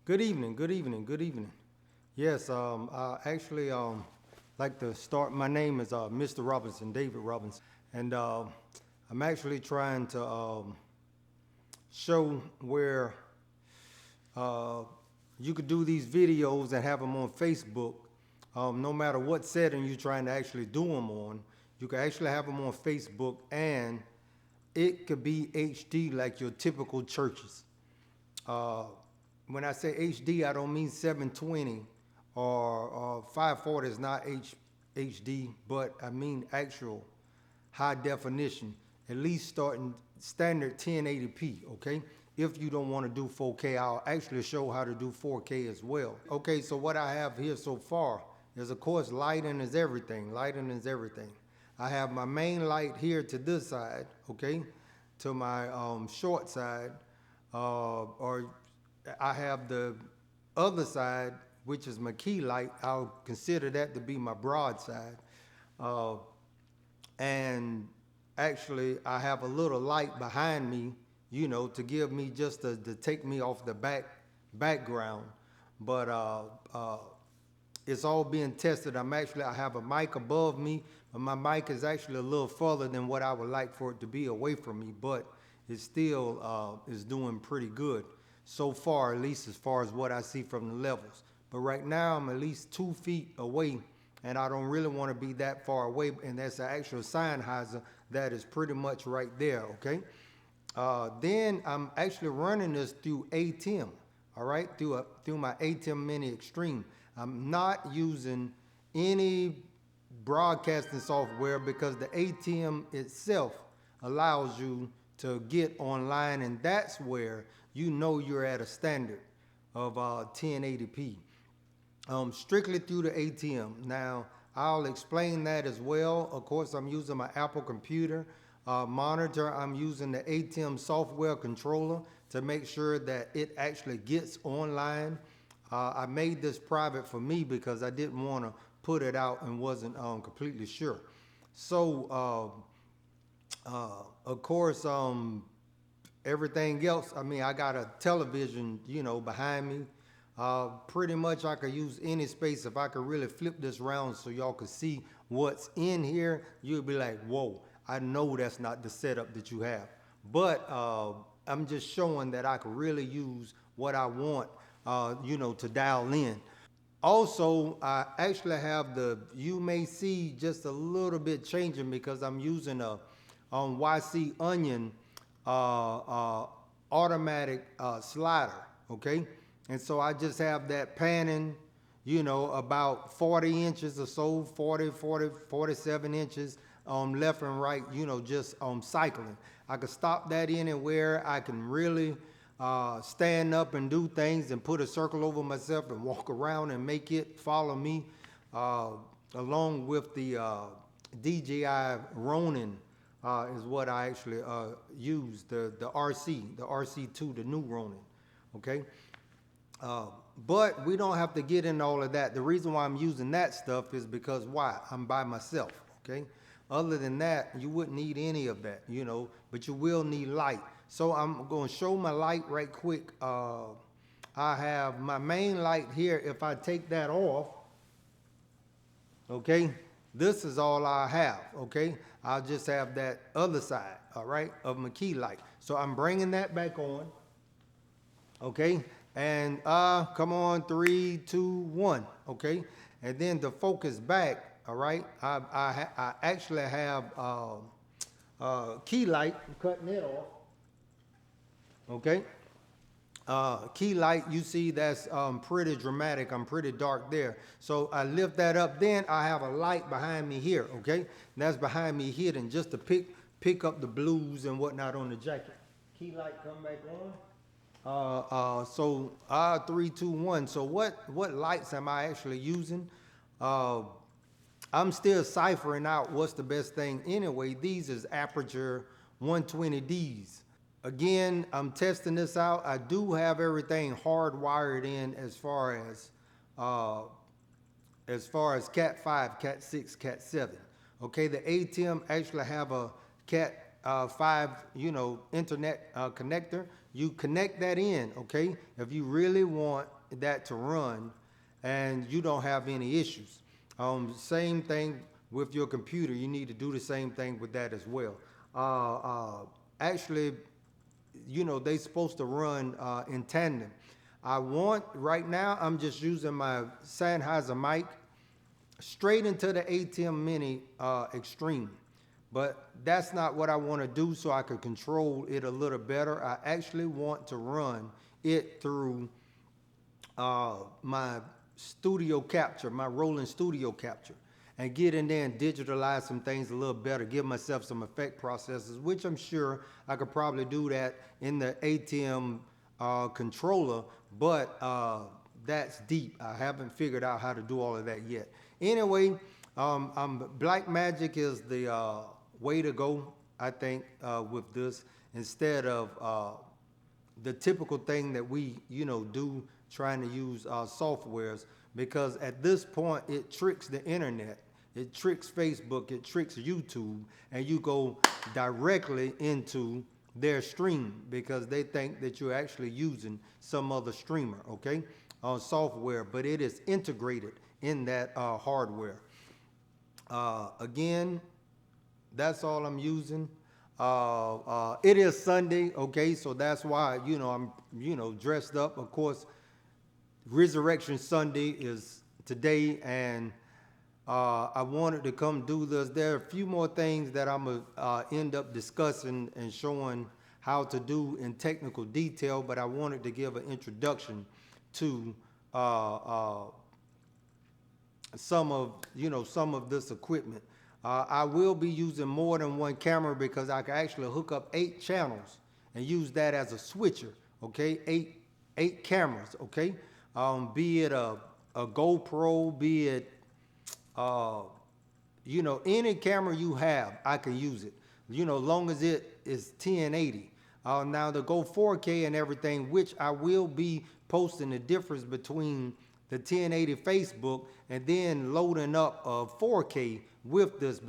Good evening, good evening, good evening. Yes, I actually like to start. My name is Mr. Robinson, David Robinson, and I'm actually trying to show where uh, you could do these videos and have them on Facebook. No matter what setting you're trying to actually do them on, you can actually have them on Facebook, and it could be HD like your typical churches. Uh, when I say HD, I don't mean 720 or 540 is not HD, but I mean actual high definition, at least starting standard 1080p, okay? If you don't want to do 4K, I'll actually show how to do 4K as well. Okay, so what I have here so far is, of course, lighting is everything. Lighting is everything. I have my main light here to this side, okay, to my short side, or I have the other side, which is my key light. I'll consider that to be my broad side. Uh, and actually, I have a little light behind me, to give me just to take me off the background. But it's all being tested. I have a mic above me, but my mic is actually a little further than what I would like for it to be away from me, but it still is doing pretty good so far, at least as far as what I see from the levels. But right now I'm at least 2 feet away, and I don't really want to be that far away, and that's the actual Sennheiser that is pretty much right there, okay? Then I'm actually running this through ATEM, all right, through my ATEM Mini Extreme. I'm not using any broadcasting software because the ATEM itself allows you to get online, and that's where you know you're at a standard of 1080p. Strictly through the ATEM. Now, I'll explain that as well. Of course, I'm using my Apple computer monitor. I'm using the ATEM software controller to make sure that it actually gets online. I made this private for me because I didn't want to put it out and wasn't completely sure. So, of course, everything else, I got a television, behind me. Pretty much I could use any space. If I could really flip this around so y'all could see what's in here, you'll be like, whoa, I know that's not the setup that you have. But I'm just showing that I could really use what I want, to dial in. Also, I actually have you may see just a little bit changing because I'm using a YC Onion automatic slider, okay? And so I just have that panning, about 40 inches or so, 47 inches left and right, just cycling. I could stop that anywhere. I can really stand up and do things and put a circle over myself and walk around and make it follow me, along with the DJI Ronin is what I actually use, the RC2, the new Ronin, okay? But we don't have to get into all of that. The reason why I'm using that stuff is because why? I'm by myself, okay? Other than that, you wouldn't need any of that, but you will need light. So I'm going to show my light right quick. I have my main light here. If I take that off, okay, this is all I have, okay? I'll just have that other side, all right, of my key light. So I'm bringing that back on, okay? And come on, 3, 2, 1, okay? And then to focus back, all right, I actually have key light. I'm cutting it off, okay? Key light, you see that's pretty dramatic. I'm pretty dark there. So I lift that up. Then I have a light behind me here, okay? That's behind me hidden just to pick up the blues and whatnot on the jacket. Key light come back on. So 3, 2, 1. So what lights am I actually using? I'm still ciphering out what's the best thing anyway. These is aperture 120Ds. Again, I'm testing this out. I do have everything hardwired in as far as Cat 5, Cat 6, Cat 7. Okay, the ATEM actually have a Cat 5, internet connector. you connect that in, okay? If you really want that to run and you don't have any issues. Same thing with your computer. You need to do the same thing with that as well. Actually, they supposed to run in tandem. Right now, I'm just using my Sennheiser mic straight into the ATEM Mini Extreme. But that's not what I want to do, so I could control it a little better. I actually want to run it through my studio capture, my rolling studio capture, and get in there and digitalize some things a little better, give myself some effect processes, which I'm sure I could probably do that in the ATEM controller, but that's deep. I haven't figured out how to do all of that yet. Anyway, Blackmagic is the way to go, I think, with this, instead of the typical thing that we, do trying to use softwares, because at this point it tricks the internet, it tricks Facebook, it tricks YouTube, and you go directly into their stream because they think that you're actually using some other streamer, okay, on software, but it is integrated in that hardware. Again, that's all I'm using. It is Sunday, okay, so that's why, I'm, dressed up. Of course, Resurrection Sunday is today, and I wanted to come do this. There are a few more things that I'm going to end up discussing and showing how to do in technical detail, but I wanted to give an introduction to some of this equipment. I will be using more than one camera because I can actually hook up 8 channels and use that as a switcher, okay? Eight cameras, okay? Be it a GoPro, be it, any camera you have, I can use it, long as it is 1080. Now to go 4K and everything, which I will be posting the difference between the 1080 Facebook and then loading up 4K with this.